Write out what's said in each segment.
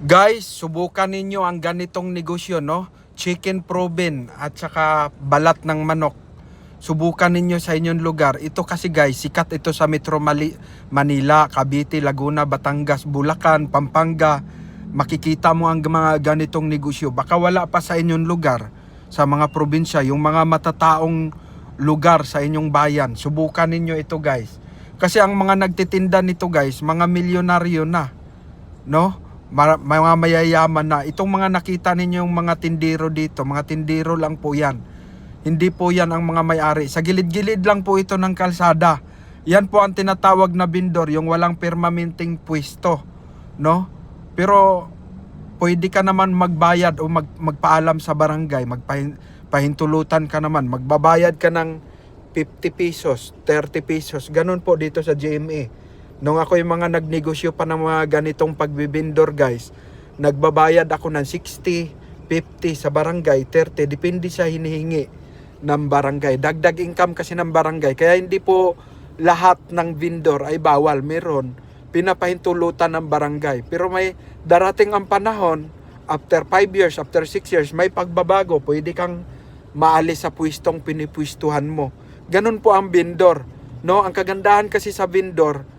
Guys, subukan ninyo ang ganitong negosyo, no? Chicken proben at saka balat ng manok. Subukan ninyo sa inyong lugar. Ito kasi guys, sikat ito sa Metro Manila, Cavite, Laguna, Batangas, Bulacan, Pampanga. Makikita mo ang mga ganitong negosyo. Baka wala pa sa inyong lugar, sa mga probinsya, yung mga matataong lugar sa inyong bayan. Subukan ninyo ito guys. Kasi ang mga nagtitinda nito guys, mga milyonaryo na, no? Mga mayayaman na. Itong mga nakita ninyo yung mga tindero dito, mga tindero lang po yan. Hindi po yan ang mga may-ari. Sa gilid-gilid lang po ito ng kalsada. Yan po ang tinatawag na vendor, yung walang permanenteng pwesto, no? Pero pwede ka naman magbayad o magpaalam sa barangay, pahintulutan ka naman, magbabayad ka ng 50 pesos, 30 pesos. Ganun po dito sa GMA. Nung ako yung mga nagnegosyo pa ng mga ganitong pagbibindor guys, nagbabayad ako ng 60, 50 sa barangay, 30, depende sa hinihingi ng barangay. Dagdag income kasi ng barangay, kaya hindi po lahat ng vendor ay bawal. Meron pinapahintulutan ng barangay. Pero may darating ang panahon, after 5 years, after 6 years, may pagbabago. Pwede kang maalis sa pwestong pinipwestuhan mo. Ganun po ang vendor, no? Ang kagandahan kasi sa vendor,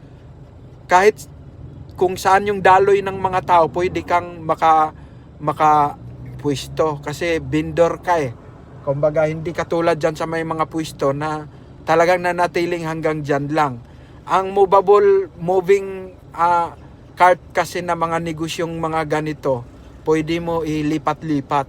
kahit kung saan yung daloy ng mga tao, pwede kang makapwesto kasi vendor ka eh. Kumbaga, hindi katulad dyan sa may mga pwesto na talagang nanatiling hanggang dyan lang. Ang moving cart kasi na mga negosyong mga ganito, pwede mo ilipat-lipat,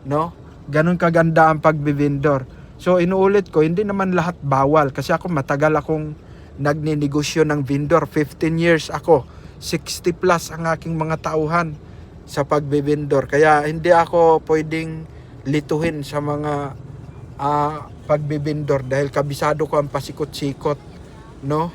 no? Ganun kaganda ang pagbibindor. So inuulit ko, hindi naman lahat bawal kasi ako matagal akong nagninegosyo ng vendor. 15 years ako, 60 plus ang aking mga tauhan sa pagbibindor. Kaya hindi ako pwedeng lituhin sa mga pagbibindor dahil kabisado ko ang pasikot-sikot, no?